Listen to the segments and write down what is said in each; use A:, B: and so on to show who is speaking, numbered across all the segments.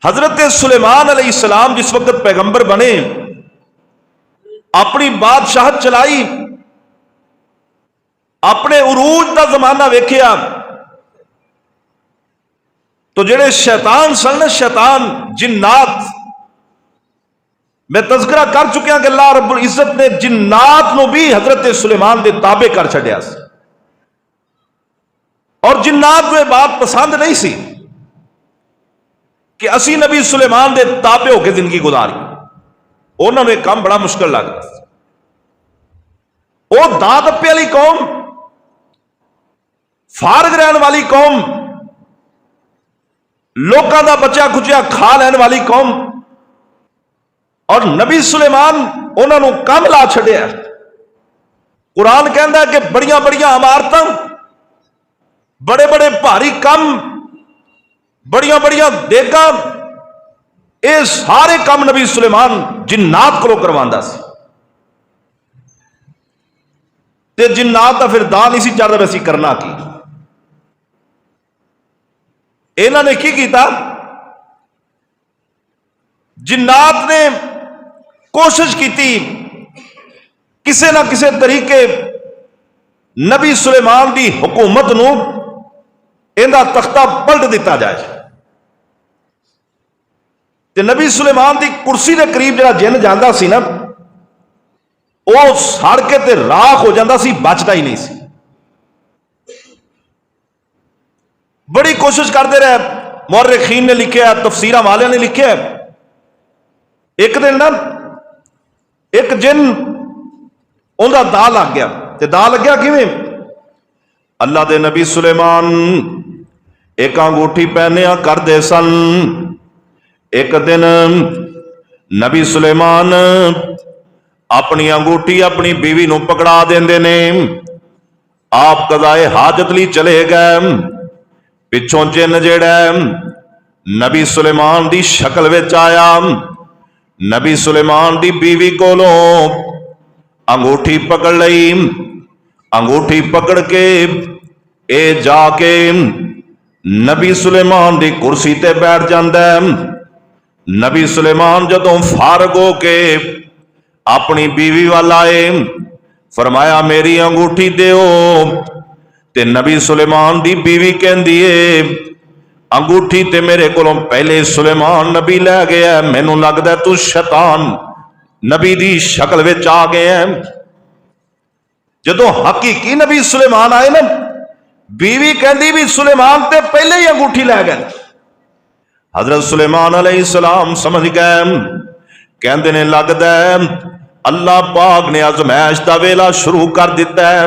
A: हजरत सुलेमान अलैहिस्सलाम जिस वक्त पैगंबर बने, अपनी बादशाहत चलाई, अपने उरूज का जमाना वेखिया तो जेड़े शैतान सन ना, शैतान जिन्नात, मैं तज़किरा कर चुकिया कि अल्लाह रब्बुल इज्जत ने जिन्नात नूं भी हजरत सुलेमान दे ताबे कर छड्या सी। और जिन्नात को यह बात पसंद नहीं सी कि असी नबी सुलेमान दे ताबे होकर जिंदगी गुजारी। उन्होंने काम बड़ा मुश्किल लगता। वो दांत अप्पे वाली कौम, फारग रहने वाली कौम, लोगों का बचा खुचिया खा लैन वाली कौम, और नबी सुलेमान उन्होंने कम ला छड़िया। कुरान कहता है कि बड़िया बड़िया इमारतां, बड़े बड़े भारी कम, बड़िया बड़िया देगा, ये सारे काम नबी सुलेमान जिन्नात को करवांदा सी। ते जिन्नात का फिर दान इसी चल रहा सी करना की। इन्होंने की किया, जिन्नात ने कोशिश की किसी ना किसी तरीके नबी सुलेमान की हुकूमत नूं इहदा तख्ता पलट दिता जाए। ते नबी सुलेमान की कुर्सी के करीब जिहड़ा जिन जांदा सी ना, वो सड़ के ते राख हो जाता सी, बचता ही नहीं सी। बड़ी कोशिश करते रहे। मुअर्रिखीन ने लिखा, तफसीरा वाले ने लिखा, एक दिन ना एक जिन उनका दा लग गया। ते दा लग गया किवें? अल्लाह दे नबी सुलेमान एक अंगूठी पहनिया करते सन। एक दिन नबी सुलेमान अपनी अंगूठी अपनी बीवी नूं पकड़ा देंदे ने। आप कज़ाए हाजत लई चले गए। पिछों जिन जेड़ा नबी सुलेमान की शक्ल विच आया। नबी सुलेमान की बीवी कोलों अंगूठी पकड़ लई। अंगूठी पकड़ के ए जाके नबी सुलेमान की कुर्सी ते बैठ जांदा है। नबी सुलेमान जदों फारग हो के अपनी बीवी वाल आए, फरमाया मेरी अंगूठी देओ। ते नबी सुलेमान की बीवी कहंदी है, अंगूठी ते मेरे कोलों पहले सुलेमान नबी लै गया, मैनू लगदा तू शैतान नबी दी शक्ल विच आ गया। जदों हकीकी नबी सुलेमान आए ना, बीवी कहंदी भी सुलेमान ते पहले ही अंगूठी लै गए। हजरत सुलेमान अलैहिस्सलाम समझ गए, कहंदे ने लगदा अल्लाह पाक ने आजमैश का वेला शुरू कर दिता है।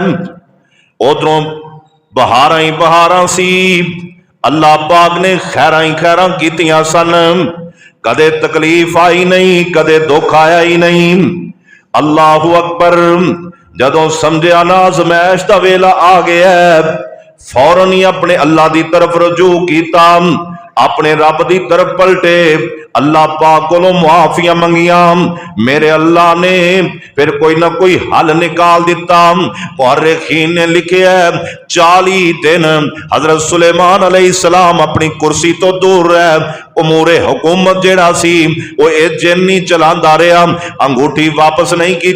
A: उधरों बहारां ही बहारां सी, अल्लाह पाक ने खैरां ही खैरां कीतियां सन। कदे तकलीफ आई नहीं, कदे दुख आया ही नहीं। अल्लाहु अकबर। जदों समझिया ना आजमैश का वेला आ गया, फौरन ही अपने अल्लाह की तरफ रजू किया, अपने रब की तरफ पलटे, अल्लाह पाक को मुआफिया मंगिया। मेरे अल्लाह ने फिर कोई ना कोई हल निकाल दिता। मुअर्रिखीन ने लिखा 40 दिन हजरत सुलेमान अलैहिस्सलाम अपनी कुर्सी तो दूर रहे। उमूरे हुकूमत जेड़ा सी वो ए जिन ही चलांदा रहा, अंगूठी वापस नहीं की।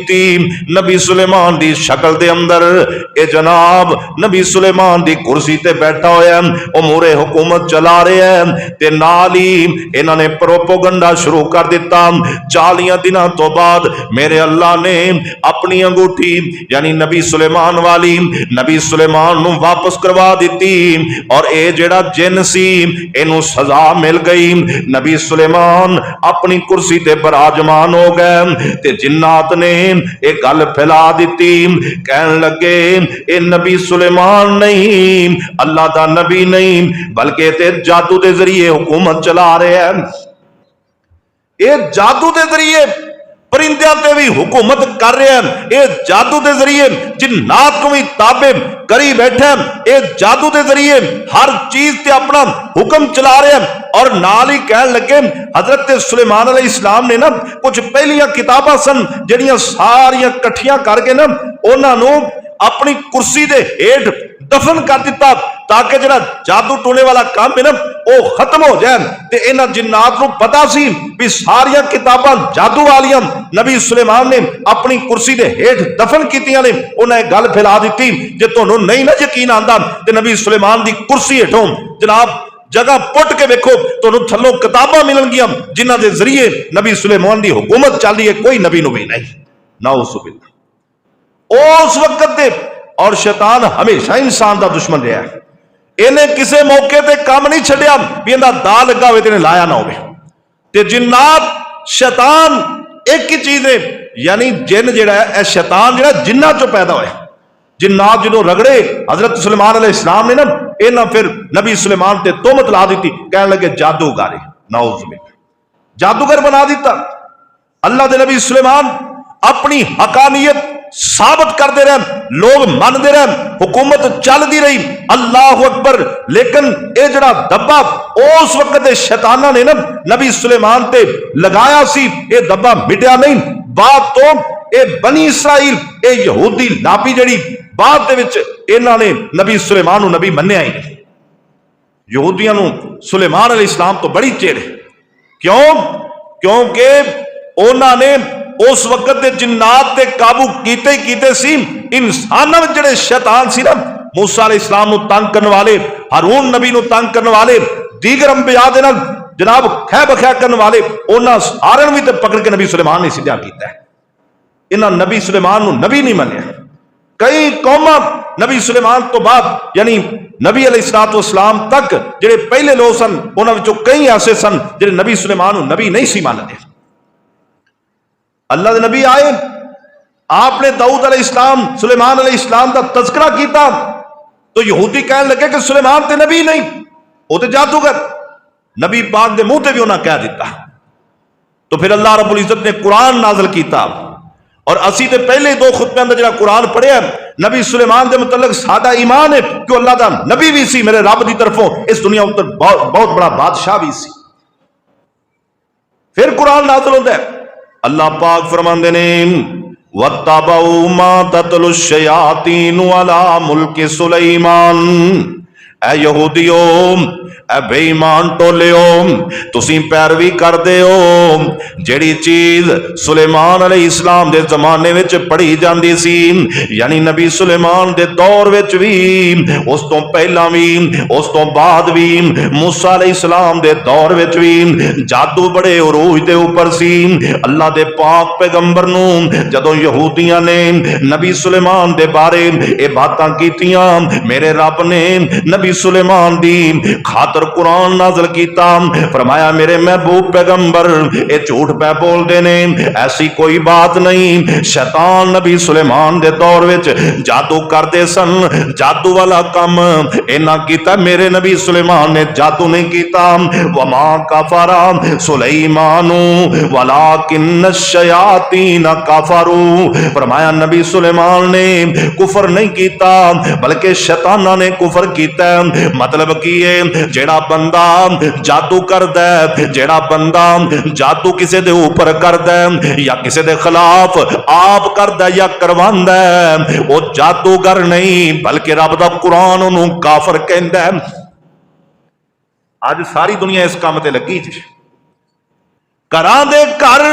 A: नबी सुलेमान की शक्ल दे अंदर ए जनाब नबी सुलेमान की कुर्सी ते बैठा होया उमूरे हुकूमत चला रहा है। ते नाल ही इन्हां ने प्रोपोगंडा शुरू कर दिता। 40 दिनों तो बाद मेरे अल्लाह ने अपनी अंगूठी यानी नबी सुलेमान वाली नबी सुलेमान नूं वापस करवा दी। और ए जेड़ा जिन सी इनू सजा मिल गई। नबी सुलेमान अपनी कुर्सी ते बराजमान हो गए। ते जिन्नात ने एक गल फैला दी, कहन लगे ए नबी सुलेमान नहीं, अल्लाह दा नबी नहीं, बल्कि ते जादू के जरिए हुकूमत चला रहे हैं। ये जादू के जरिए परिंदियां ते भी हुकूमत कर रहे हैं। ये जादू के जरिए जिन्नात को भी ताबे करी बैठे हैं। ये जादू के जरिए हर चीज ते अपना हुक्म चला रहे हैं। और नाल ही कहन लगे हजरत सुलेमान अलैहिस्सलाम ने ना कुछ पहलियां किताबां सन जड़ियां सारियां कट्ठियां करके ना उन्होंने अपनी कुर्सी के हेठ दफन कर दिता ताकि जरा जादू टोने वाला काम है ना वो खत्म हो जाए। ते इन्हां जिन्नात नूं पता सी भी सारियां किताबां जादू वालियां नबी सुलेमान ने अपनी कुर्सी दे हेठ दफन कीतियां ने। उन्हें गल फैला दी जे तुहानूं नहीं ना यकीन आंदा ते नबी सुलेमान दी कुर्सी हेठों जनाब जगह पुट के वेखो, तुहानूं थल्लों किताबां मिलणगियां जिन्हां दे जरिए नबी सुलेमान दी हुकूमत चल रही है। कोई नबी नबी नहीं ना उस वक्त दे। और शैतान हमेशा इंसान का दुश्मन रहा है। इन्हें किसी मौके ते काम नहीं छड्या भी इहदा दा लगा होवे ते इहने लाया ना होवे। ते जिन्नात शैतान एक ही चीज है, यानी जिन जिहड़ा है शैतान जिहड़ा जिन्नां चों पैदा होया। जिन्नात जो रगड़े हजरत सुलेमान अलैहिस्सलाम ने ना इन्हां फिर नबी सुलेमान ते तोहमत ला दी, कहने लगे जादूगर है, नाउज़ुबिल्लाह जादूगर बना दिता। अल्लाह दे नबी सुलेमान अपनी हकानियत साबित करते रहे, लोग मानते रहे, हुकूमत चलती रही, अल्लाह अकबर। लेकिन यह जड़ा दब्बा उस वक्त शैताना ने ना नबी सुलेमान ते लगाया सी, यह दब्बा मिटिया नहीं। बाद तो यह बनी इसराइल ये यहूदी लापी जड़ी बाद दे विच इन्हां ने नबी सुलेमान नबी मन्निया ही नहीं। यहूदियों सुलेमान अलैहिस्सलाम तो बड़ी चिड़, क्यों? क्योंकि उन्होंने उस वक्त दे जिन्नात ते काबू कीते ही कीते सी। इंसानां विच जिहड़े शैतान सी ना, मूसा अलैहिस्सलाम नूं तंग करने वाले, हारून नबी नूं तंग करने वाले, दीगर अंबिया दे नाल जनाब खै बखै करने वाले, उन्हां सारिआं भी ते पकड़ के नबी सुलेमान ने सीधा कीता है। इन्हां नबी सुलेमान नूं नबी नहीं मन्निया। कई कौमां नबी सुलेमान तो बाद यानी नबी अलैहिस्सलातु वस्सलाम तक जिहड़े पहले लोग सन, उन्हां विचों कई ऐसे सन जिहड़े नबी सुलेमान नूं नबी नहीं सी मानदे। अल्लाह के नबी आए, आपने दाऊद अलैहिस्सलाम सुलेमान अलैहिस्सलाम का तज़किरा किया तो यहूदी कहने लगे कि सुलेमान ते नबी नहीं, वो तो जादूगर। नबी पाक के मुंह से भी उन्हें कह दिता। तो फिर अल्लाह रब्बुल इज्जत ने कुरान नाज़िल किया और असी तो पहले दो खुतबियां का जो कुरान पढ़िया नबी सुलेमान के मुतल्लिक साडा ईमान है कि अल्लाह का नबी भी सी, मेरे रब की तरफों इस दुनिया उत्तर बहुत बड़ा बादशाह भी सी। फिर कुरान नाज़िल होता है, अल्लाह पाक फरमाते ने वत्तबऊ मा ततलु शयातीनु अला मुल्क सुलेमान। ऐ यहूदियो, ऐ बेईमान टोलियो, तुसी पैरवी करदे हो जेड़ी चीज सुलेमान अलैहिस्सलाम दे जमाने विच पढ़ी जांदी सी, यानी नबी सुलेमान दे दौर विच भी, उस तो पहला भी, उस तो बाद भी, मूसा अलैहिस्सलाम दे दौर विच भी जादू बड़े उरूज दे ऊपर सी। अल्लाह दे पाक पैगंबर नूं जदों यहूदियां ने नबी सुलेमान दे बारे ये बातां कीतियां, मेरे रब ने नबी सुलेमान दी खातर कुरान नाज़िल कीता। फरमाया मेरे महबूब पैगंबर ये झूठ पे बोलते ने, ऐसी कोई बात नहीं। शैतान नबी सुलेमान दे दौर विच जादू करते सन, जादू वाला काम इन्हां कीता, मेरे नबी सुलेमान ने जादू नहीं कीता। वमा कफरा सुलेमानु वलाकिन्न शयातीन कफरू। फरमाया नबी सुलेमान ने कुफर नहीं कीता बल्कि शैताना ने कुफर कीता। मतलब की है जेड़ा बंदा जादू करदा है, जेड़ा बंदा जादू किसी दे ऊपर करदा है या किसी दे खिलाफ आप करदा या करवांदा है, वो जादूगर नहीं बल्कि रब दा कुरान उन्हों काफर कहंदा है। आज सारी दुनिया इस काम ते लगी जी। घरां दे घर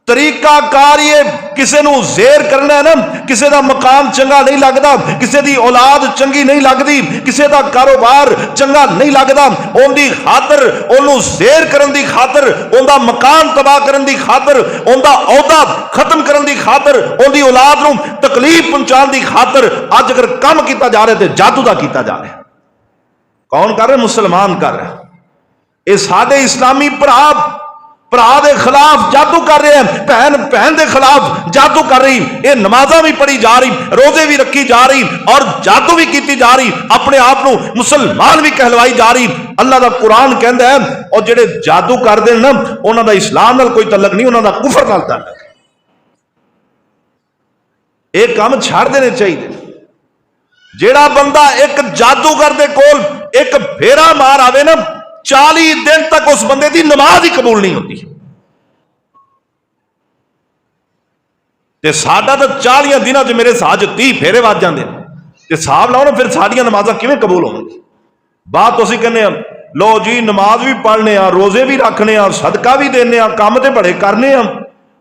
A: तरीका कार ये किसी नूं ज़ेर करना है ना, किसी का मकान चंगा नहीं लगता, किसी की औलाद चंगी नहीं लगती, किसी का कारोबार चंगा नहीं लगता, उनकी खातर उन्होंने ज़ेर करने की खातर, उनका मकान तबाह करने की खातर, उनका औहदा खत्म करने की खातर, उनकी औलाद नूं तकलीफ पहुंचाने की खातर अज अगर काम किया जा रहा है तो जादू का किया जा रहा है। कौन कर रहे? मुसलमान कर रहे। ये साडे इस्लामी भरा दे खिलाफ जादू कर रहे हैं, बहन बहन के खिलाफ जादू कर रही, ये नमाजा भी पढ़ी जा रही, रोजे भी रखी जा रही और जादू भी की जा रही, अपने आप को मुसलमान भी कहलवाई जा रही। अल्लाह का कुरान कहता है और जेडे जादू करते ना उन्हों का इस्लाम नाल कोई तलक नहीं, उन्हों का कुफर नाल तलक। एक काम छड़ देने चाहिए। जेड़ा बंदा एक जादूगर दे कोल एक फेरा मार आवे ना, 40 दिन तक उस बंदे की नमाज ही कबूल नहीं होती। ते साडा तो 40 दिनों च मेरे साज 30 फेरे वज जाते हैं। ते हिसाब लाओ ना, फिर साड़ियां नमाज़ां किवें कबूल होणगी। बात तो असीं कहने लो जी नमाज भी पढ़ने, रोजे भी रखने, सदका भी देने, काम तो बड़े करने,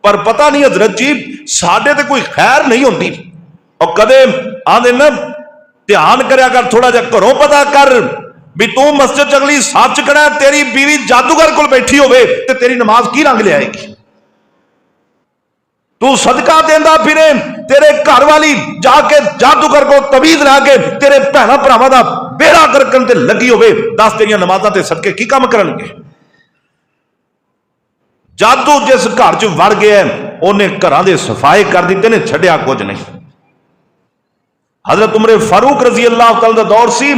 A: पर पता नहीं हजरत जी साडे ते कोई खैर नहीं होती। और कदे आंदे ना ध्यान करया कर, थोड़ा जा घरों पता कर भी तू मस्जिद च अगली सच खड़ा, तेरी बीवी जादूगर कोल बैठी होवे ते तेरी नमाज की रंग लियाएगी। तू सदका देंदा फिरे, तेरे घर वाली जाके जादूगर को तवीज ला के तेरे भैन भरावां दा बेड़ा करकन ते लगी होवे, दस तेरियां नमाज़ां ते सदके की काम करनगे। जादू जिस घर च वड़ गया उन्हें घरां दे सफाए कर दिते ने, छड्या कुछ नहीं। हजरत उमर फारूक रजी अल्लाह तआला दा दौर सी,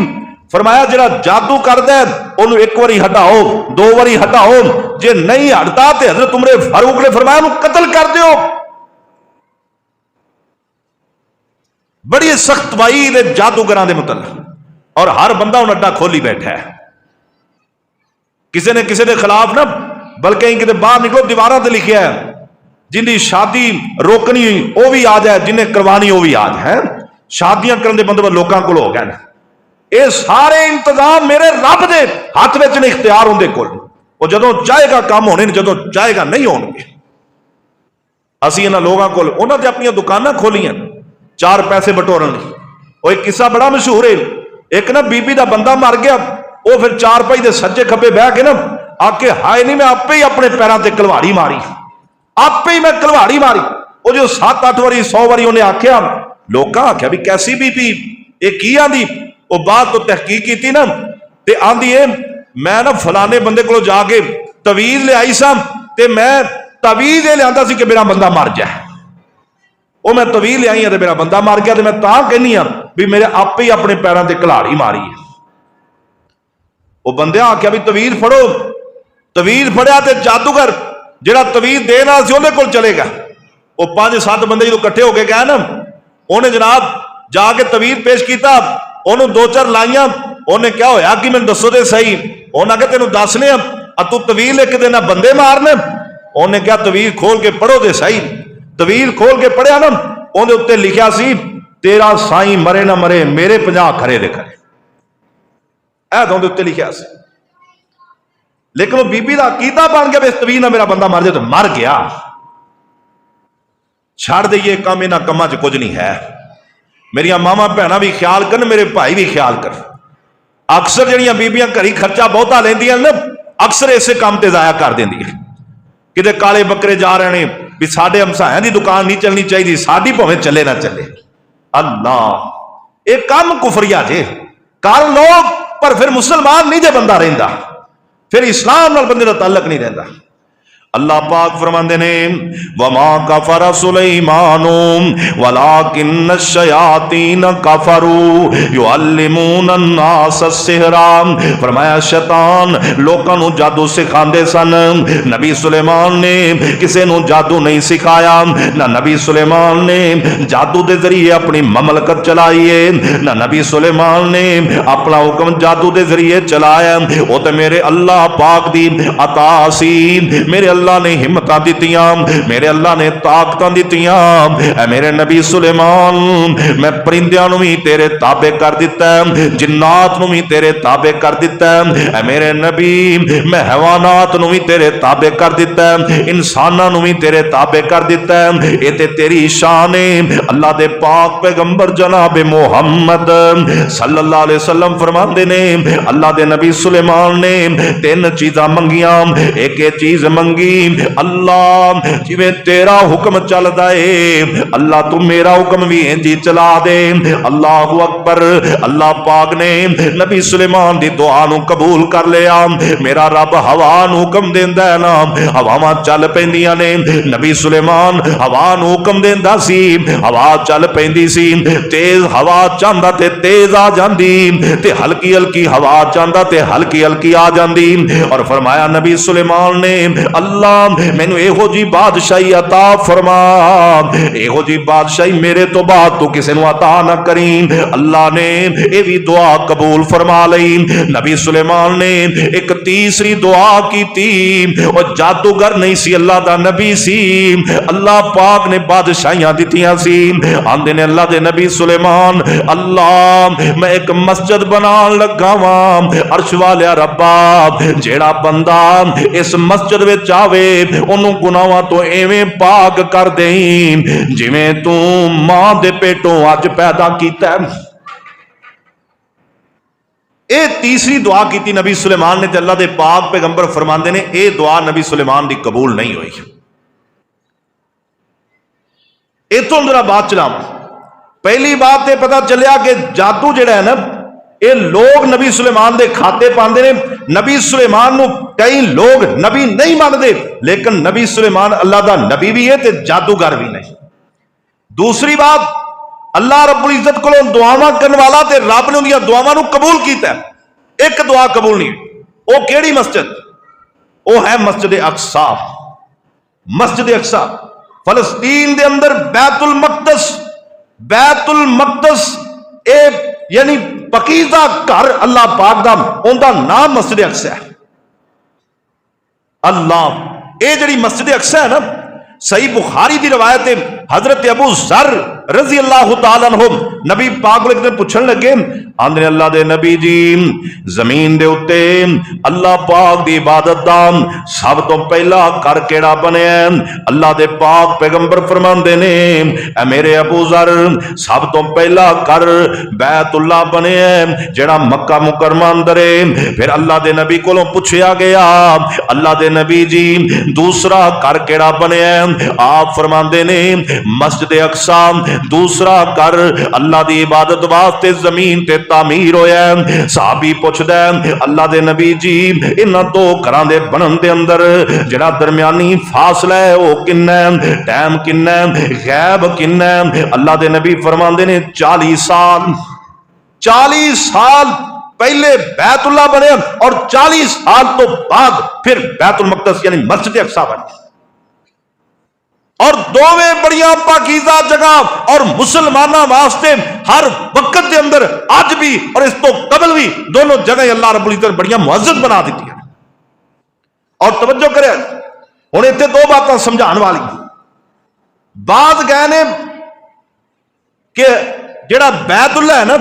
A: फरमाया जिहड़ा जादू करदा है ओनू एक बारी हटाओ, दो बारी हटाओ, जे नहीं हटदा ते हजरत उमर फारूक ने फरमाया ओनू कतल कर दिओ। बड़ी सख्त वाईद है जादूगरां दे मुतल्लिक, और हर बंदा हुण अड्डा खोली बैठा है। किसी ने किसी के खिलाफ ना, बल्कि कितने बाहर निकलो दीवारों पर लिखा है जिंदी शादी रोकनी वो भी आ जाए, जिन्हें करवानी वो भी आ जाए। शादियां करने के बंदोबस्त लोगों को हो गए। ये सारे इंतजाम मेरे रब दे हाथ में ने, इख्तियार उनके कोल, वो जदों चाहेगा काम होने, जदों चाहेगा नहीं होंगे। असीं इन्हां लोगों कोल उन्हां ते अपनी दुकानां खोलियां चार पैसे बटोरन लई। वो एक किस्सा बड़ा मशहूर है, एक ना बीबी का बंदा मर गया, वो फिर चार पाई दे सज्जे खब्बे बह के ना आके हाय नहीं मैं आपे ही अपने पैरों से कलवाड़ी मारी, आपे ही मैं कलवाड़ी मारी। वो जो 7-8 बारी 100 बारी उन्हें आख्या, लोग आख्या भी कैसी बीबी ये की आंदी। वो बाद तो तहकीक की ना, ते आंदी है मैं ना फलाने बंदे को जाके तवीज लियाई सा, ते मैं तवीज ये लिया सी कि मेरा बंदा मर जाए। वो मैं तवीज लियाई तो मेरा बंदा मर गया, तो मैं तां कहनी भी मेरे आपे ही अपने पैरों से कलाड़ी मारी है। वो बंदे आख्या भी तवीज फड़ो, तवीज फड़िया तो जादूगर जिहड़ा तवीज देना सी उहदे कोल चले गया। वो 5-7 बंदे जो इकट्ठे होके गए ना, उन्हें जनाब जाके तवीज पेश किया, उन्होंने 2-4 लाइया, उन्हें क्या होया कि मैं दसो तो सही। उन्हें आख्या तेन दसने तू तवीज लिख देना बंदे मारने। उन्हें क्या तवीज खोल के पढ़ो तो सही। तवीज खोल के पढ़िया ना, उन्हें उत्ते लिखा सी तेरा साई मरे ना मरे मेरे 50 खरे दे खरे, ऐ तो उत्ते लिखा सी। लेकिन वो बीबी का अकीदा बन गया इस तवीज ना मेरा बंदा मर जाए, तो मर गया। छड़ दईए काम, इन्होंने कामों च कुछ नहीं है। मेरिया मावां भैनां भी ख्याल कर, मेरे भाई भी ख्याल कर। अक्सर जड़ियां बीबियां घरी खर्चा बहुता लेंदियां ना, अक्सर इसे काम ते जाया कर देंदियां। किते काले बकरे जा रहे हैं भी साडे हमसायां दी दुकान नहीं चलनी चाहिए, साडी भावें चले ना चले। अल्लाह ये काम कुफरिया जे कर लो, पर फिर मुसलमान नहीं जे बंदा रहिंदा, फिर इस्लाम नाल बंदे दा ताल्लुक नहीं रहिंदा। अल्लाह पाक फरमांदे ने वमा कफर सुलैमानु वलाकिन्न शयातीन कफरू युअल्लिमूना अन्नास सिहरा। फरमाया शैतान लोकां नूं जादू सिखांदे सन, नबी सुलेमान ने किसी नूं जादू नहीं सिखाया। ना नबी सुलेमान ने जादू के जरिए अपनी ममलकत चलाई है, ना नबी सुलेमान ने अपना हुक्म जादू के जरिए चलाया। वो तो मेरे अल्लाह पाक दी अता सी, मेरे अल्लाह ने हिम्मत दित्तियां, मेरे अल्लाह ने ताकत दित्तियां। मेरे नबी सुलेमान मैं परिंदियां नूं भी तेरे ताबे कर दिता, जिन्नात नूं भी तेरे ताबे कर दिता। मेरे नबी मैं हैवानात नूं भी तेरे ताबे कर दिता, इंसानां नूं भी तेरे ताबे कर दिता। ये ते तेरी शान है। अल्लाह दे पाक पैगंबर जनाब मुहम्मद सल्लल्लाहु अलैहि वसल्लम फरमांदे ने अल्लाह दे नबी सुलेमान ने 3 चीज़ां मंगियां। एक चीज मंगी अल्लाह जिवें तेरा हुक्म चलदा है, अल्लाह तू मेरा हुक्म भी इंजी चला दे। अल्लाहु अकबर। अल्लाह पाक ने नबी सुलेमान दी दुआ नूं कबूल कर लिया। मेरा रब हवा नूं हुक्म देंदा है ना, हवावां चल पैंदियां ने। नबी सुलेमान हवा नूं हुक्म देंदा सी, हवा चल पैंदी सी। तेज हवा चाहंदा ते तेज आ जांदी, ते हल्की हल्की हवा चाहंदा ते हल्की हल्की आ जांदी। और फरमाया नबी सुलेमान ने अल्लाह अल्लाह मैनू इहो जी बादशाही अता फरमा, इहो जी बादशाही मेरे तो बाद तू किसी नू अता ना करी। अल्लाह ने यह भी दुआ कबूल फरमा लई। नबी सुलेमान ने एक तीसरी दुआ की थी, और जादूगर नहीं सी, अल्लाह दा नबी सी। अल्लाह पाक ने बादशाहियां दित्तियां सी। आंदे ने अल्लाह दे नबी सुलेमान, अल्लाह मैं एक मस्जिद बनान लगा वां, अर्श वाले रब्बा जेड़ा बंदा इस मस्जिद विच आवे ओनू गुनाहां तो एवें पाक कर दें जिवें तू मां दे पेटों अज पैदा कीता। ये तीसरी दुआ की थी नबी सुलेमान ने, अल्लाह दे पाक पैगंबर फरमाते ने यह दुआ नबी सुलेमान की कबूल नहीं हुई। इतों जरा बात चलावा। पहली बात तो पता चलिया कि जादू जिहड़ा है ना, ये लोग नबी सुलेमान के खाते पाते हैं। नबी सुलेमान को कई लोग नबी नहीं मानते, लेकिन नबी सुलेमान अल्लाह का नबी भी है तो जादूगर भी नहीं। दूसरी बात, अल्लाह रब्बुल इज्जत को दुआवां करने वाला ते रब ने उनकी दुआवां को कबूल किया। एक दुआ कबूल नहीं, वो केड़ी मस्जिद? वो है मस्जिद अक्सा। मस्जिद अक्सा फलस्तीन के अंदर बैतुल मकदस, बैतुल मकदस एक यानी पकीज़ा घर अल्लाह पाक दा, उनका नाम मस्जिद अक्सा है। अल्लाह ये जड़ी मस्जिद अक्सा है ना, सही बुखारी की रवायत है, हजरत अबू ज़र रज़ी अल्लाह तआला अन्हु नबी पाक को एक दिन पूछन लगे, आंदे अल्लाह दे नबी जी जमीन दे उत्ते अल्लाह पाक दी इबादत दा सब तो पहला घर केड़ा बनया? अल्लाह दे पाक पैगंबर फरमांदे ने, ऐ मेरे अबू ज़र सब तो पहला घर बैतुल्लाह बनया जेड़ा मक्का मुकरमा अंदर है। फिर अल्लाह दे नबी कोलों पूछया गया, अल्लाह दे नबी जी दूसरा घर केड़ा बनया? आप फरमांदे ने मस्जिद अक्सा दूसरा घर अल्लाह दी इबादत वास्ते जमीन ते तामीर होया। साहबी पुछदा, अल्लाह दे नबी जी इन्हां दो घरां दे बनन दे अंदर जेड़ा दरमियानी फासला है वो किन्ना है, टाइम किन्ना है, गैब किन्ना है? अल्लाह दे नबी फरमांदे ने 40 साल। 40 साल पहले बैतुल्लाह बने और 40 साल तो बाद फिर बैतुल मकदस यानी मस्जिद अक्सा बनी। और दोवें बड़िया पाकीज़ा जगह और मुसलमाना वास्ते हर वक्त के अंदर अज भी और इस तो कबल भी दोनों जगह अल्लाह रब्बुल इज्जत बड़िया मुअज्जज बना दी है। और तवज्जो करे, हुण इत्थे दो बातें समझाने वाली। बात गए ने कि जेड़ा बैतुल्लाह है ना,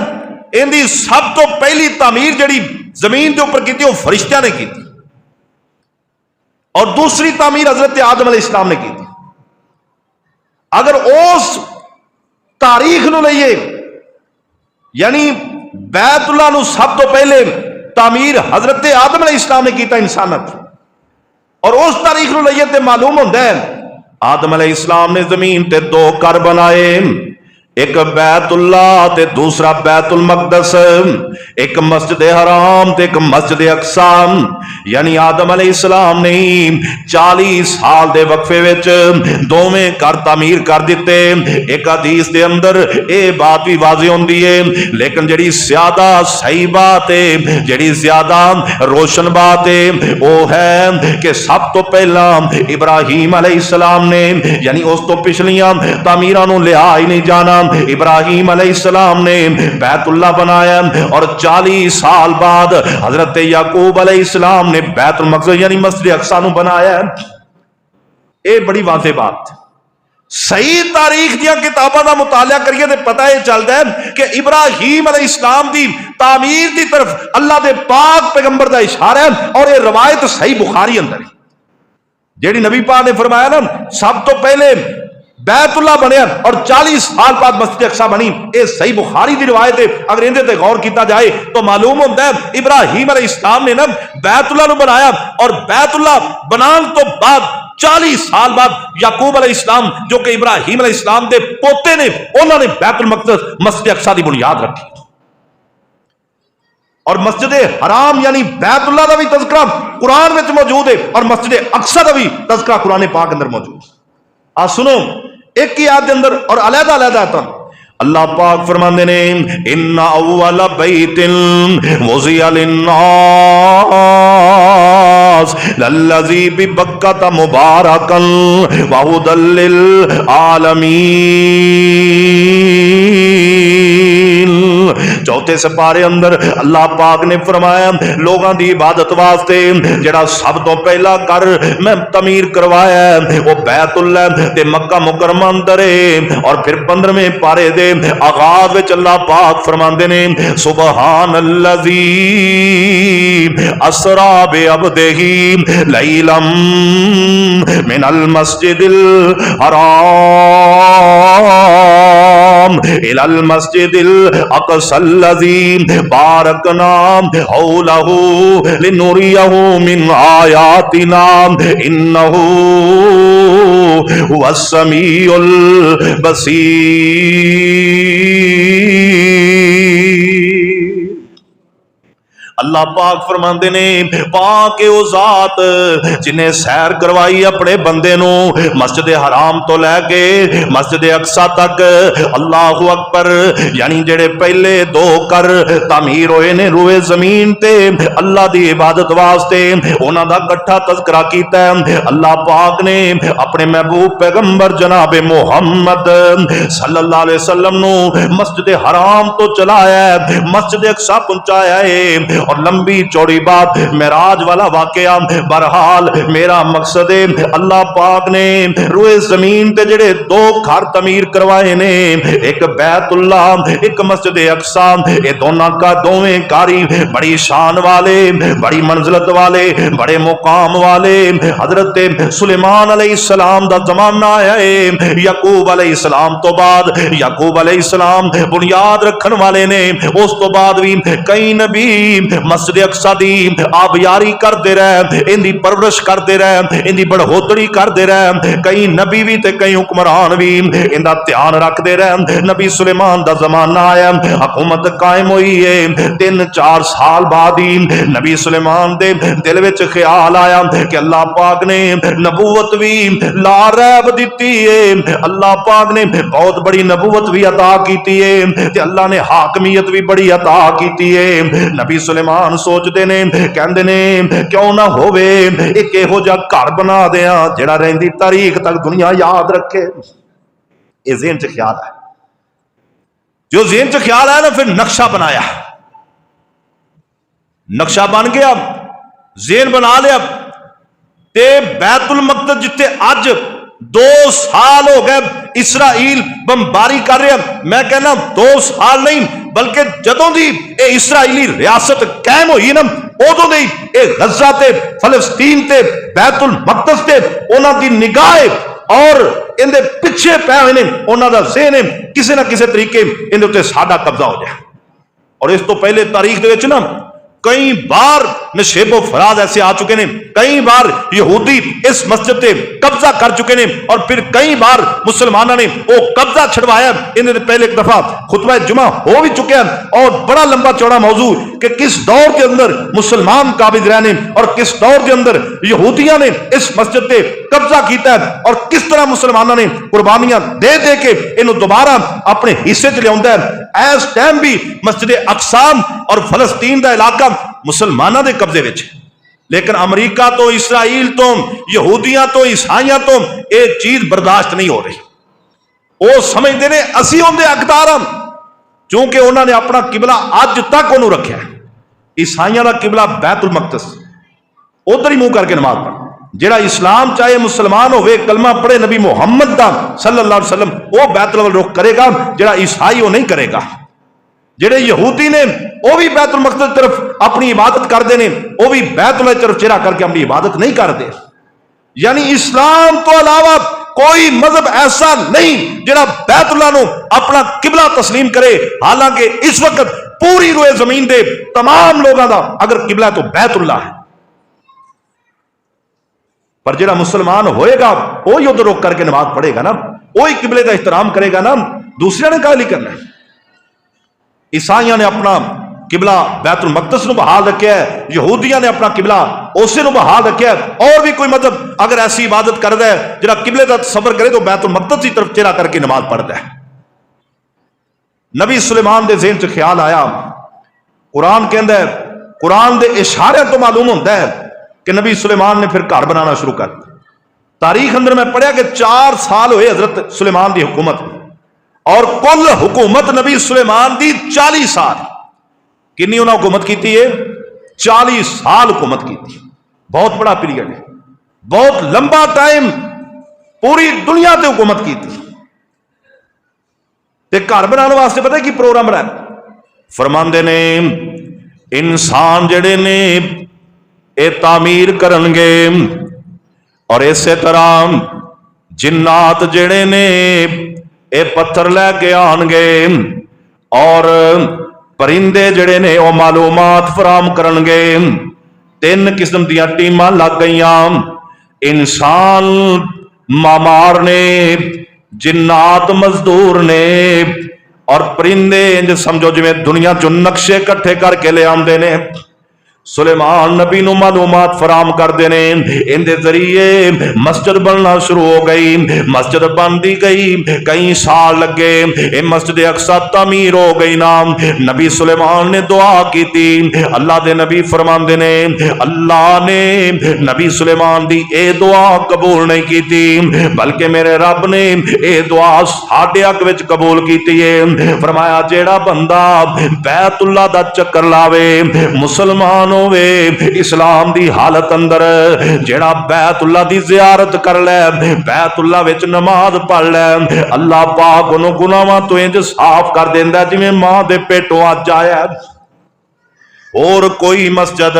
A: इनकी सब तो पहली तामीर जिहड़ी जमीन के उपर की वो फरिश्तियां ने की, और दूसरी तामीर हजरत आदम अलैहिस्सलाम ने की। अगर उस तारीख नूं लईए यानी बैतुल्लाह नूं सब तो पहले तामीर हजरत आदम अलैहिस्सलाम ने किया इंसानत, और उस तारीख नूं लईए तो मालूम होंदा है आदम अलैहिस्सलाम ने जमीन ते दो घर बनाए, एक बैतुल्लाह ते दूसरा बैतुल मकदस, एक मस्जिद हराम ते एक मस्जिद अक्सा। यानी आदम अलैहिस्सलाम ने 40 साल दे वक्फे विच दोवें घर तामीर कर दिते। एक हदीस दे अंदर ये बात भी वाज़ेह होंदी है, लेकिन जिहड़ी ज्यादा सही बात है, जिहड़ी ज्यादा रोशन बात है, वो है कि सब तो पहला इब्राहीम अलैहिस्सलाम ने यानी उस तो पिछलियां तामीरां नूं लिया ही नहीं जाना। इब्राहीम अलैहिस्सलाम ने बैतुल्लाह बनाया और 40 साल बाद हजरत याकूब अलैहिस्सलाम ने बैतुल मकदस यानी मस्जिद अक्सा नूं बनाया। ये बड़ी वाज़ेह बात। सही तारीख दियां किताबां दा मुताला करिए तो पता यह चलता है कि इब्राहीम अलैहिस्सलाम दी तामीर की तरफ अल्लाह दे पाक पैगंबर दा इशारा है, और यह रवायत सही बुखारी अंदर है, जेड़ी नबी पाक ने फरमाया ना सब तो पहले बैतुल्लाह बनया और 40 साल बाद मस्जिद अक्सा बनी। ये सही बुखारी की रिवायत है। अगर इहदे ते गौर किया जाए तो मालूम होता है इब्राहीम अलैहिस्सलाम ने ना बैतुल्लाह नूं बनाया, और बैतुल्लाह बनाने तो बाद 40 साल बाद याकूब अलैहिस्सलाम जो कि इब्राहीम अलैहिस्सलाम के पोते ने, उन्होंने बैतुल मकदस मस्जिद अक्सा की बुनियाद रखी। और मस्जिद हराम यानी बैतुल्लाह का भी तज़किरा कुरान में मौजूद है, और मस्जिद अक्सा का भी तज़किरा कुरान पाक अंदर मौजूद है। आ सुनो एक ही आयत के अंदर और अलहदा अलहदा आयत अल्लाह पाक फरमाते ने, इन्ना अव्वल बैतिन वुज़िया लिन्नास लिन्नास लल्लज़ी बिबक्कत मुबारकन व हुदल लिल आलमीन। चौथे सिपारे अंदर अल्लाह पाक ने फरमाया लोगों की इबादत वास्ते जड़ा सब तो पहला कर मैं तमीर करवाया वो बैतुल्ला ते मक्का मुकरमा अंदर है। और फिर 15वें पारे दे आगाज विच अल्लाह पाक फरमांदे ने सुबहानल्लज़ी असरा बि अब्दिही लैलम मिनल मस्जिदिल हराम इलल मस्जिदिल अक़सल्लज़ी बारकना हौलहू लिनुरियहू मिन आयातिना इन्नहू हुवस समीउल बसीर। अल्लाह पाक फरमांदे ने पाक ओ जात जिन्हें सैर करवाई अपने बंदे नू मस्जिद हराम तो लैके मस्जिद अक्सा तक। अल्लाहु अकबर यानी जेड़े पहले दो कर तामीर होए ने रूए जमीन ते अल्लाह दी इबादत वास्ते उन्हां दा इकट्ठा तज़किरा कीता है। अल्लाह पाक ने अपने महबूब पैगंबर जनाब मुहम्मद सल्लल्लाहु अलैहि वसल्लम नू मस्जिद हराम तो चलाया मस्जिद अक्सा पहुंचाया है। और लंबी चौड़ी बात मेराज वाला वाकया बहरहाल मेरा मकसद है अल्लाह पाक ने रूए जमीन ते जेड़े दो घर तमीर करवाए ने एक बैतुल्ला एक मस्जिद अक्सा। ये दोनों का दोवें कारी बड़ी शान वाले बड़ी मंजिलत वाले बड़े मुकाम वाले। हजरत सुलेमान अलैहिस्सलाम दा जमाना आया है याकूब अलैहिस्सलाम तो बाद याकूब अलैहिस्सलाम बुनियाद रखन वाले ने। उस तो बाद भी कई नबी मस्जिद अक्सा दी आबियारी करते रहे इनकी परवरिश करते रहे इनकी बढ़ोतरी करते रहे। कई नबी भी ते कई हुक्मरान भी इनका ध्यान रखते रहे। नबी सुलेमान दा जमाना आया हुकूमत कायम हुई है 3-4 साल बाद ही नबी सुलेमान दे दिल विच ख्याल आया कि अल्लाह पाक ने नबूवत भी ला रैब दी है। अल्लाह पाक ने बहुत बड़ी नबूवत भी अता की है ते अल्लाह ने हाकमियत भी बड़ी अता की है। नबी सुलेमान सोचते ने कहते ने क्यों ना होवे एक इहो जिहा घर बना दिया जिहड़ा रहिंदी तारीख तक दुनिया याद रखे। ये ज़हन च ख्याल है जो ज़हन च ख्याल है ना फिर नक्शा बनाया नक्शा बन गया ज़हन बना लिया ते बैतुल मक़दस जिथे अज 2 साल हो गए इसराइल बमबारी कर रहा। मैं कहना 2 साल नहीं बल्कि जदों दी ए इसराइली रियासत कायम हुई ना उदों दी ए गज़ा ते फलस्तीन ते बैतुल मक़दस ते उन्हां दी निगाह और इनके पिछे पै हुए ने उन्हां दा ज़हन है किसी ना किसी तरीके इनके उत्ते साडा कब्जा हो जाए। और इस तो पहले तारीख दे विच ना कई बार नशेबो फराद ऐसे आ चुके हैं कई बार यहूदी इस मस्जिद पे कब्जा कर चुके हैं और फिर कई बार मुसलमानों ने वो कब्जा छड़वाया। इन्हें पहले एक दफा खुतबा जुमा हो भी चुका है और बड़ा लंबा चौड़ा मौजू कि किस दौर के अंदर मुसलमान काबिज रहे और किस दौर के अंदर यहूदियों ने इस मस्जिद पे कब्जा किया है और किस तरह मुसलमानों ने कुर्बानियां दे दे के इन्हों दोबारा अपने हिस्से च लिया है। इस टाइम भी मस्जिद अक्सा और फलस्तीन का इलाका मुसलमानों के कब्जे विच लेकिन अमरीका तो इसराइल तो यहूदियां तो ईसाइयां तो यह चीज बर्दाश्त नहीं हो रही। वो समझते हैं असी उनके हकदार हम क्योंकि उन्होंने अपना किबला अज तक उन्होंने रखा है। ईसाइयां का किबला बैतुल मक़दस उधर ही मुंह करके नमाज पढ़ जेड़ा इस्लाम चाहे मुसलमान होवे कलमा पढ़े नबी मुहम्मद दा सल्लल्लाहु अलैहि वसल्लम वो बैतुल वल रुख करेगा जेड़ा ईसाई वो नहीं करेगा। जेड़े यहूदी ने वो भी बैतुल मक़दस तरफ अपनी इबादत करते हैं वो भी बैतुल तरफ चेहरा करके अपनी इबादत नहीं करते। यानी इस्लाम तो अलावा कोई मजहब ऐसा नहीं जेड़ा बैतुल्लाह नू अपना किबला तस्लीम करे। हालांकि इस वक्त पूरी रोए जमीन दे तमाम लोगों का अगर किबला तो बैतुल्लाह है पर जेड़ा मुसलमान होएगा वो ही उधर रुक करके नमाज पढ़ेगा ना वो ही किबले का एहतराम करेगा ना दूसरे ने क्या करना है। ईसाइयों ने अपना किबला बैतुल मक़दस नूं बहाल रखा है यहूदियों ने अपना किबला उसे नूं बहाल रखा है। और भी कोई मतलब अगर ऐसी इबादत करता है जिहड़ा किबले का तसव्वुर करे तो बैतुल मक़दस की तरफ चेहरा करके नमाज पढ़ता है। नबी सुलेमान के ज़हन च ख्याल आया कुरान कहता है कुरान के इशारे तो मालूम होता है कि नबी सुलेमान ने फिर घर बनाना शुरू कर दिया। तारीख अंदर मैं पढ़िया कि 4 साल हुए हजरत सुलेमान की हुकूमत और कुल हुकूमत नबी सुलेमान की 40 साल। किन्नी उन्हें हुकूमत की है? 40 साल हुकूमत की। बहुत बड़ा पीरियड है, बहुत लंबा टाइम पूरी दुनिया ते हुकूमत की। घर बनाने वास्ते पता की प्रोग्राम बनाया? फरमांदे ने इंसान जड़े ने ये तामीर करनगे और इस तरह जिन्नात जड़े ने ये पत्थर लैके आनगे और परिंदे जड़े ने वो मालूमात फराम करनगे। 3 किस्म दियां टीमां लग गईयां। इंसान मामार ने, जिन्नात मजदूर ने और परिंदे इंज समझो जिवें दुनिया चो नक्शे इकट्ठे करके ले आंदे ने। सुलेमान नबी नूं मालूमात फराम करते हैं। इनके जरिए मस्जिद बनना शुरू हो गई। मस्जिद बनती गई, कई साल लगे, ये मस्जिद अक्सा तामीर हो गई ना। नबी सुलेमान ने दुआ की थी। अल्लाह के नबी फरमाते ने अल्लाह ने नबी सुलेमान की यह दुआ कबूल नहीं की थी, बल्कि मेरे रब ने यह दुआ साडे हक विच कबूल की है। फरमाया जेड़ा बंदा बैतुल्लाह दा चक्कर लावे, मुसलमान होवे, इस्लाम दी हालत अंदर जेड़ा बैतुल्लाह दी जियारत कर ले, बैतुल्लाह विच नमाज पढ़ ले, अल्लाह पाक उन्होंने गुनाहां तो इंज साफ कर देंदा जिवें मां दे पेटों अज आया। और कोई मस्जिद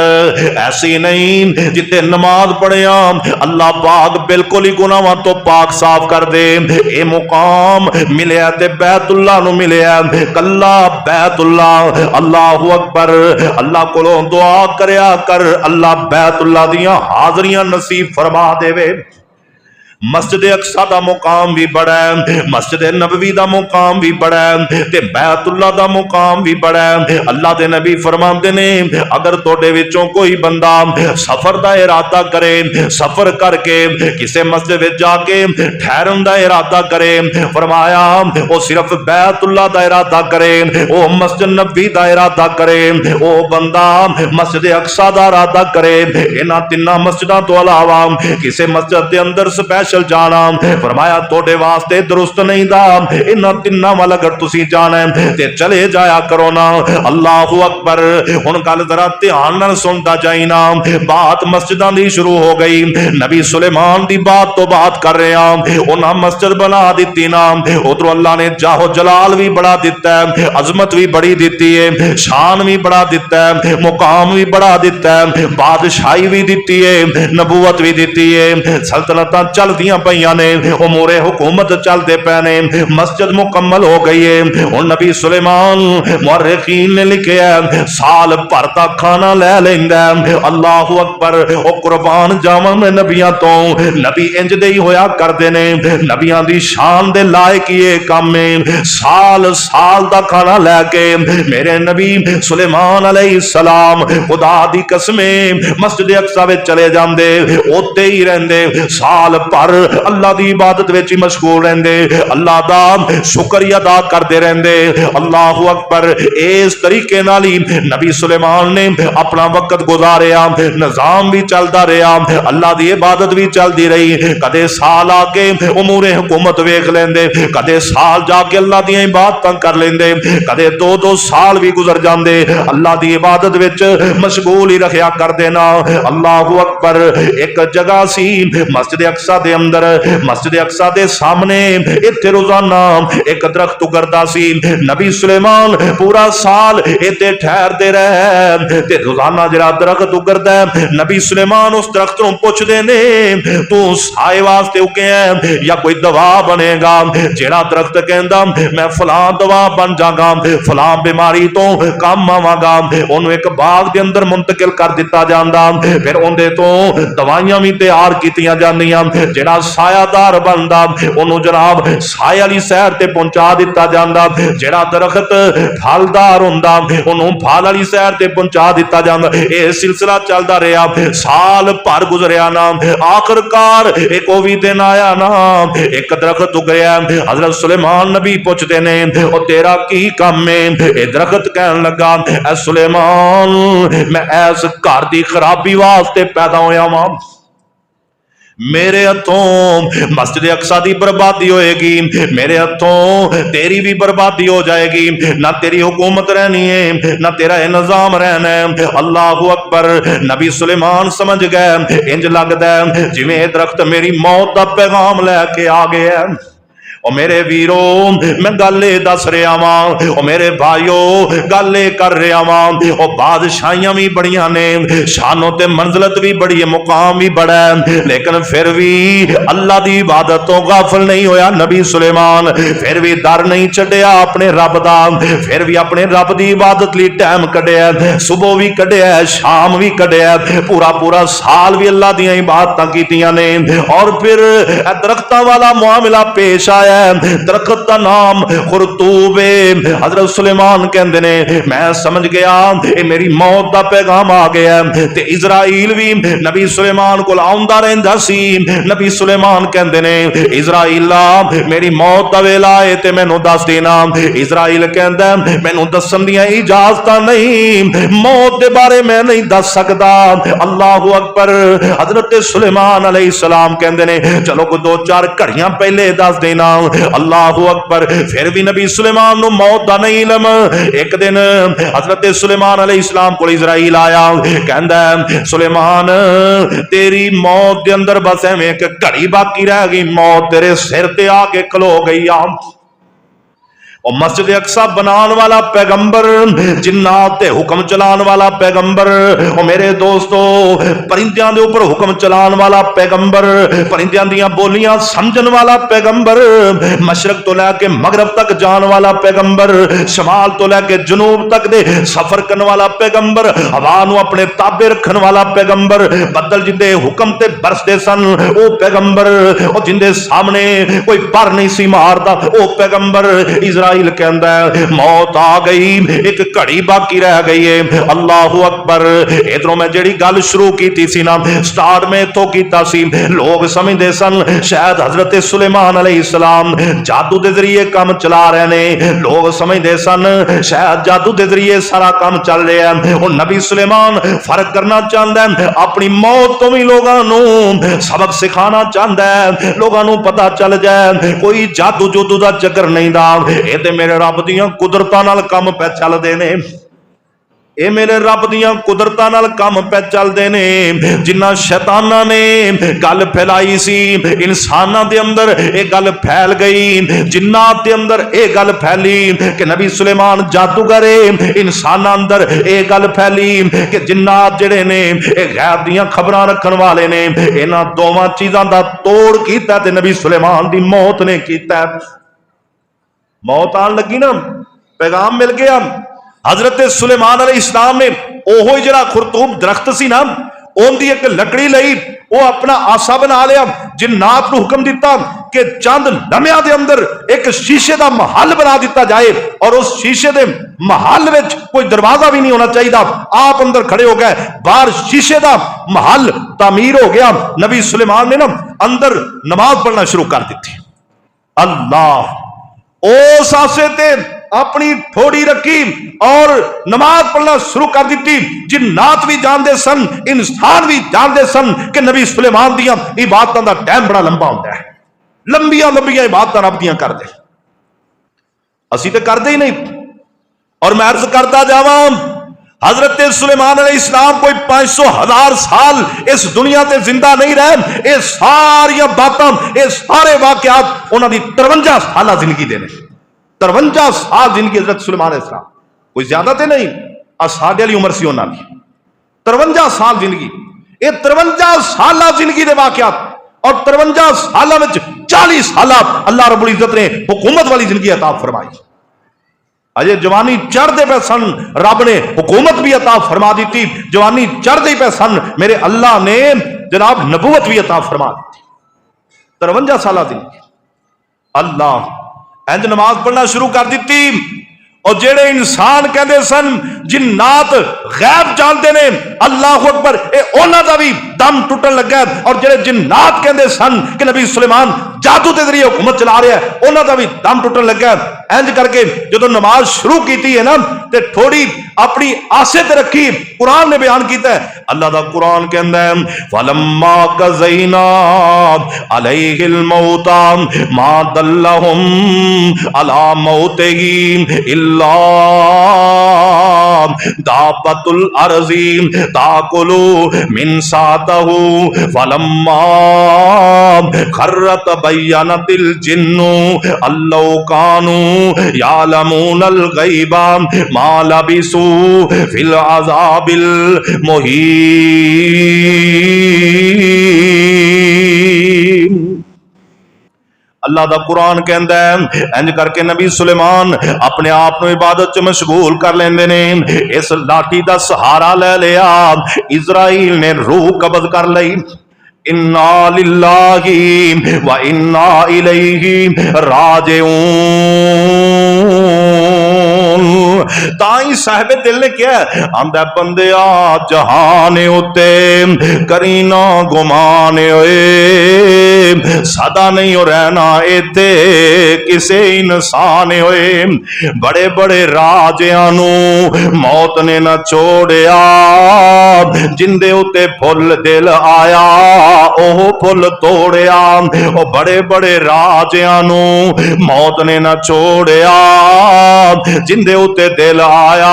A: ऐसी नहीं जिथे नमाज पढ़िया अल्लाह पाक बिल्कुल ही गुनाहां तो पाक साफ कर दे। ये मुकाम मिलिया ते बैतुल्लाह नूं मिलिया। कल्ला बैतुल्लाह, अल्लाहु अकबर, अल्लाह कोलों दुआ करया कर अल्लाह बैतुल्लाह दियां हाजरियां नसीब फरमा देवे। मस्जिद अक्सा दा मुकाम भी बड़ा है, मस्जिद नबवी दा मुकाम भी बड़ा है, ते बैतुल्लाह दा मुकाम भी बड़ा है। अल्लाह दे नबी फरमाते ने अगर तोड़े विचों कोई बंदा सफर दा इरादा करे, सफर करके किसी मस्जिद विच जाके ठहरन दा इरादा करे, फरमाया वो सिर्फ बैतुल्लाह दा इरादा करे, वो मस्जिद नबवी दा इरादा करे, वो बंदा मस्जिद अक्सा दा इरादा करे, इन्हां तिन्नां मस्जिदां तो अलावा किसी मस्जिद दे अंदर स्पैशल जाना फरमाया तोड़े वास्ते दुरुस्त नहीं दा। इन्हां तिन्नां वाल अगर तुसी जाना है ते चले जाया करो ना। अल्लाहु अकबर। हुण गल जरा ध्यान नाल सुनदा जाई ना। बात मस्जिदां दी शुरू हो गई। नबी सुलेमान दी बात तो बात कर रहे हैं। उन्हां मस्जिद बना दित्ती ना। उधरों अल्लाह ने जाहो जलाल भी बड़ा दिता है, अजमत भी बड़ी दिती है, शान भी बड़ा दिता है, मुकाम भी बड़ा दिता है, बादशाही भी दिती है, नबूवत भी दिती है, सल्तनतां चल पईयां ने, उमूरे हुकूमत चलते पे ने, मस्जिद मुकम्मल हो गई है। और नबी सुलेमान मुअर्रिखीन ने लिखा है साल भर का खाना ले लेंदा। अल्लाहु अकबर। ओ कुर्बान जावां मैं नबियां तो, नबी इंज दे ही होया करदे ने, नबियां दी शान दे लायक ये काम है। साल साल दा खाना लैके मेरे नबी सुलेमान अलैहिस्सलाम खुदा दी कसमें मस्जिद अक्सा विच चले जांदे, उत्ते ही रहंदे, साल भर अल्लाह की इबादत विच ही मशगूल रहंदे, अल्लाह दा शुक्र अदा करते रहंदे। अल्लाहु अकबर। इस तरीके नाल ही नबी सुलेमान ने अपना वक्त गुजारिया, निजाम भी चलता रहा, अल्लाह की इबादत भी चलती रही। कदे साल आके उमूरे हुकूमत वेख लेंदे, कदे साल जाके अल्लाह दी इबादत कर लेंदे, कदे 2-2 साल भी गुजर जाते अल्लाह की इबादत विच मशगूल ही रखा कर देना। अल्लाहु अकबर। एक जगह सी मस्जिद अक्सा दे अंदर, मस्जिद अक्सा दे सामने इत्थे रोजाना एक दरख्त उगरदा सी। नबी सुलेमान पूरा साल इत्थे ठहरदे रहे ते रोजाना जिहड़ा दरख्त उगरदा है नबी सुलेमान उस दरख्त नूं पुछदे ने तू साए वास्ते उगे है या कोई दवा बनेगा? जिहड़ा दरख्त कहंदा मैं फलां दवा बन जागा, फलां बीमारी तो कम आवांगा, ओनू एक बाग दे अंदर मुंतकिल कर दिता जांदा, फिर उहदे तो दवाइयां भी तैयार कीतियां जांदियां। जिहड़ा सायादार बनदा ओनू जनाब साए वाली सैर ते पहुंचा दिता जांदा, जिहड़ा दरखत फलदार हुंदा ओनू फल वाली सैर ते पहुंचा दिता जांदा। यह सिलसिला चलदा रहा, साल भर गुजरिया ना, आखिरकार एक वो भी दिन आया ना, एक दरखत उगया। हजरत सुलेमान नबी पुछते ने ओ तेरा की काम है? ये दरखत कहन लगा ऐ सुलेमान मैं ऐस घर की खराबी वास्ते पैदा होया वां, मेरे हथों मस्जिद अक्सा की बर्बादी होएगी, मेरे हथों तेरी भी बर्बादी हो जाएगी, ना तेरी हुकूमत रहनी है ना तेरा यह निजाम रहना है। अल्लाह अकबर। नबी सुलेमान समझ गए इंज लगता है जिवें दरख्त मेरी मौत का पैगाम लैके आ गया है। ओ मेरे वीरो मैं गल दस रहा वां, ओ मेरे भाईओ गल कर रहा वां। ओ बादशाहियां भी बड़ियां ने, शानो ते मंजिलत भी बड़ी है, मुकाम भी बड़ा है, लेकिन फिर भी अल्लाह की इबादत तो गाफिल नहीं होया नबी सुलेमान। फिर भी दर नहीं छड्डिया अपने रब दा, फिर भी अपने रब की इबादत लई टाइम कढ़िया, सुबह भी कढ़िया शाम भी कढ़िया, पूरा पूरा साल भी अल्लाह दी इबादतां कीतियां ने। और फिर दरख्तां वाला मुआमला पेश आया। दरख्त का नाम खुरतूब है। हजरत सुलेमान कहते ने मैं समझ गया ये मेरी मौत का पैगाम आ गया। ते इजराइल भी नबी सुलेमान को आउंदा रहिंदा सी। नबी सुलेमान कहते ने इजराइला मेरी मौत का वेला है ते मैनू दस देना। इजराइल कहता मैनू दसन दी इजाजत नहीं, मौत के बारे मैं नहीं दस सकता। अल्लाह अकबर। हजरत सुलेमान अलैहिस्सलाम कहते ने चलो को दो चार घड़ियां पहले दस देना। अल्लाह अकबर। फिर भी नबी सुलेमान नू मौत दा नहीं इल्म। एक दिन हजरत सुलेमान अलैहिस्सलाम को इजराइल आया, कहंदा सुलेमान तेरी मौत के अंदर बस एवें एक घड़ी बाकी रह गई, मौत तेरे सिर ते आके खलो गई आ। और मस्जिद अक्सा बनाने वाला पैगंबर, जिन्नात ते हुक्म चलाने वाला पैगंबर, और मेरे दोस्तों परिंदियां दे ऊपर हुक्म चलाने वाला पैगंबर, परिंदियां दियां बोलियां समझन वाला पैगंबर, मशरक तो लैके मगरब तक जाने वाला पैगंबर, शमाल तो लैके जनूब तक दे सफर करने वाला पैगंबर, हवा नू अपने ताबे रखने वाला पैगंबर, बदल जिंदे हुक्म ते बरसदे सन ओ पैगंबर, और जिंदे सामने कोई पर नहीं सी मारदा ओ पैगंबर। इजराइल कहंदा है मौत आ गई, एक घड़ी बाकी रह गई है। अल्लाह अकबर। इधरों मैं जेड़ी गल शुरू की सी ना, स्टार्ट में इथों कीता सी। लोग समझते सन शायद हजरत सुलेमान अलैहिस्सलाम जादू के जरिए काम चला रहे ने, लोग समझते सन शायद जादू के जरिए सारा काम चल रहा है। और नबी सुलेमान फर्क करना चाहता है, अपनी मौत तो भी लोगों को सबक सिखाना चाहता है, लोगों को पता चल जाए कोई जादू जूदू का चक्कर नहीं दा, ते मेरे रब दियां कुदरतां नाल काम पे चलदे ने, ये मेरे रब दियां कुदरतां नाल काम पे चलदे ने। जिन्ना शैताना ने गल फैलाई सी इंसानां दे अंदर ये गल फैल गई, जिन्नात दे अंदर ये गल फैली कि नबी सुलेमान जादूगर है, इंसानां अंदर ये गल फैली कि जिन्नात जिहड़े ने ये गैब दियां खबरां रखण वाले ने। इन्हां दोवां चीज़ां दा तोड़ कीता ते नबी सुलेमान दी मौत ने कीता। मौत आन लगी ना, पैगाम मिल गया। हजरत सुलेमान अलैहिस्सलाम ने ओहो जिहड़ा खुरतूम दरख्त सी ना, उनकी एक लकड़ी लई, वो अपना आसा बना लिया। जिन्नात को हुक्म दिता कि चंद लम्हियां दे अंदर एक शीशे का महल बना दिता जाए, और उस शीशे के महल में कोई दरवाजा भी नहीं होना चाहिए। आप अंदर खड़े हो गए, बाहर शीशे का महल तामीर हो गया। नबी सुलेमान ने ना अंदर नमाज पढ़ना शुरू कर दी। अल्लाह उस आसे ते अपनी ठोड़ी रखी और नमाज पढ़ना शुरू कर दी। जिन्नात भी जानते सन, इंसान भी जानते सन कि नबी सुलेमान दियां इबादतां दा टाइम बड़ा लंबा होता है, लंबिया लंबिया इबादतां रब दियां करदे, असी तो करते ही नहीं। और मैं अर्ज करता जावां हजरत सुलेमान अलैहिस्सलाम कोई 500,000 साल इस दुनिया ते जिंदा नहीं रहे। ये सारिया बातां, ये सारे वाकयात उन्होंने 53 साल जिंदगी देने, 53 साल जिंदगी हजरत सुलेमान अलैहिस्सलाम, कोई ज्यादा तो नहीं, साडे वाली उम्र सी उन्होंने 53 साल जिंदगी। ये 53 साल जिंदगी के वाकयात, और 53 साल में 40 साल अल्लाह रब्बुल इज्जत ने हुकूमत वाली जिंदगी अता फरमाई। अजे जवानी चढ़ते पे सन, रब ने हुकूमत भी अता फरमा दी। जवानी चढ़ते पे सन, मेरे अल्लाह ने जनाब नबूवत भी अता फरमा दी। 53 साल दी। अल्लाह इंज नमाज पढ़ना शुरू कर दी। और जेड़े इंसान कहते सन जिन्नात गैब जानते ने, अल्लाह अकबर, उन्हां दा भी दम टुटन लगा। और जेड़े जिन्नात कहते सन कि नबी सुलेमान जादू के जरिए हुकूमत चला रहा है, उन्हां दा भी दम टुटन लगा। इंज करके जो नमाज शुरू की है ना, तो थोड़ी अपनी आसे ते रखी। कुरान ने बयान किया है, अल्लाह दा कुरान कहंदा है, फलम्मा कज़ैना अलैहिल मौता मा दल्लहुम अला मौतिही इल्ला दाबतुल अर्ज़ी ताकुलु मिन सातहु फलम्मा खर्रत बय्यनतिल जिन्नु अल्लाहु कानू यालमूनल गैबा मा लबिसू फिल अज़ाबिल मुहीन। अल्लाह दा कुरान कहंदा है, इंज करके नबी सुलेमान अपने आप को इबादत च मशगूल कर लेंदे ने। इस लाठी दा सहारा ले लिया, इजराइल ने रूह कब्ज कर लई। इन्ना लिल्लाहि व इन्ना इलैहि राजिऊन। ताई साहिबे दिल ने क्या आंदा, बंदिया जहान उते करीना गुमान होए, सदा नहीं हो रहना इते किसे इंसान होए। बड़े बड़े राजियां नू मौत ने न छोड़िया, जिंदे उते फुल दिल आया ओह फुल तोड़िया। ओ बड़े बड़े राजियां नू मौत ने न छोड़िया, जिंदे उते दिल आया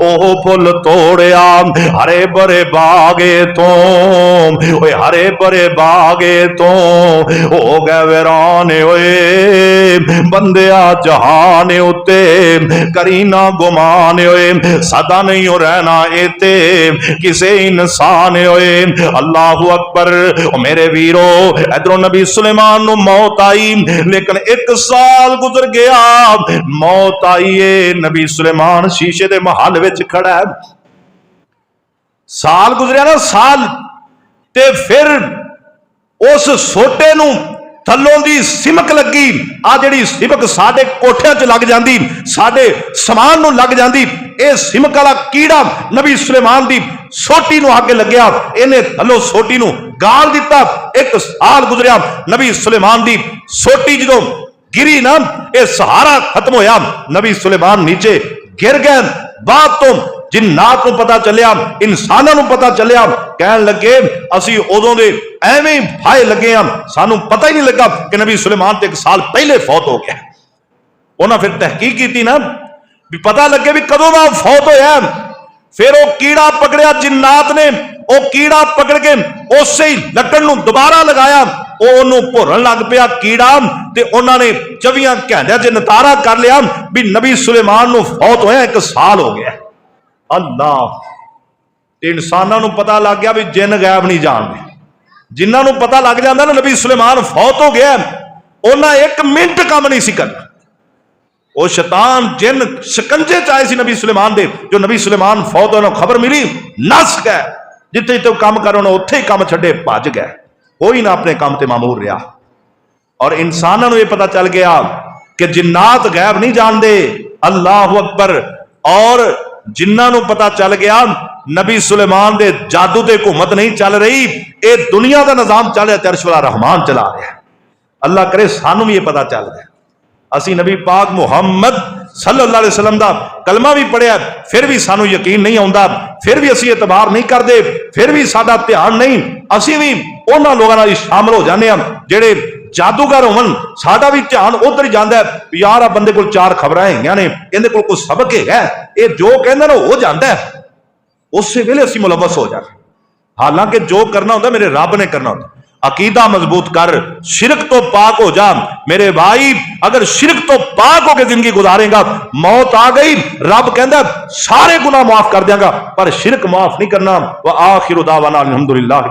A: ओह फुल तोड़िया। हरे भरे बागे तो, हरे भरे बागे तो हो गए वीरान होए। बंदिया जहान उते करीना गुमान होए, सदा नहीं हो रहना इते किसे इंसान होए। अल्लाह अकबर। मेरे वीरो, इधरों नबी सुलेमान नू मौत आई, लेकिन 1 साल गुजर गया, मौत आई है। नबी सुलेमान शीशे दे महल विच खड़ा है। साल गुजरिया ना, साल, ते फिर उस सोटे नू थल्लों दी सिमक लगी। आ जिहड़ी सिमक साडे कोठियां च लग जांदी, साडे समान नू लग जांदी, ए सिमक वाला कीड़ा नबी सुलेमान दी सोटी नू आके लग्या। इन्हें थल्लों सोटी नू गाल दिता। 1 साल गुजरिया, नबी सुलेमान दी सोटी जदों गिरी ना, ये सहारा खत्म होया, नबी सुलेमान नीचे गिर गए। बाद तो जिन्नात को पता चलिया, इंसानों को पता चलिया, कहन लगे असी उदों दे एवें भाए लगे हैं, सानू पता ही नहीं लगा कि नबी सुलेमान तो 1 साल पहले फौत हो गया। उन्हें फिर तहकीक की ना, भी पता लगे भी कदों दा फौत होया। फिर वो कीड़ा पकड़िया जिन्नात ने, वो कीड़ा पकड़ के उसे ही लकड़ नू दोबारा लगाया, ओनू भुरन लग पिया कीड़ा, ते उन्होंने 24 घंटिया च नतारा कर लिया भी नबी सुलेमान नू फौत होया 1 साल हो गया। अल्लाह। इंसानों को पता लग गया भी जिन गैब नहीं जानते। जिन्होंने पता लग जाता ना नबी सुलेमान फौत हो गया, उन्हें 1 मिनट काम नहीं सी करना। वो शैतान जिन शिकंजे च आए सी नबी सुलेमान दे, जो नबी सुलेमान फौत होने खबर मिली, नस गए। जिथे जिथे काम कर उत्थे ही काम छड्डे भज गए, कोई ना अपने काम ते मामूर रहा। और इंसानों को यह पता चल गया कि जिन्नात गैब नहीं जानते। अल्लाह अकबर। और जिन्हों पता चल गया नबी सुलेमान दे जादू ते हुकूमत नहीं चल रही, ये दुनिया का निजाम चल रहा, अर्श वाला रहमान चला रहा। अल्लाह करे सानू भी ये पता चल रहा। असी नबी पाक मुहम्मद सल्लल्लाहु अलैहि वसल्लम दा कलमा भी पढ़िया, फिर भी सानू यकीन नहीं आता, फिर भी असी एतबार नहीं करते, फिर भी साडा ध्यान नहीं। असी भी उन्हां लोगों नाल शामिल हो जाने जेड़े जादूगर होवन, साडा भी ध्यान उधर ही जाता है। यार आ बंदे कोल 4 खबरां हैगियां ने, इहदे कोल कोई सबक है, ये जो कहंदा ना हो जाता है, उस वेले असी मुलवस हो जाते। हालांकि जो करना होता मेरे रब ने करना होता। अकीदा मजबूत कर, शिरक तो पाक हो जा मेरे भाई। अगर शिरक तो पाक होकर जिंदगी गुजारेगा, मौत आ गई, रब कहता सारे गुनाह माफ कर देगा, पर शिरक माफ नहीं करना। व आखिर दावाना अल्हम्दुलिल्लाह।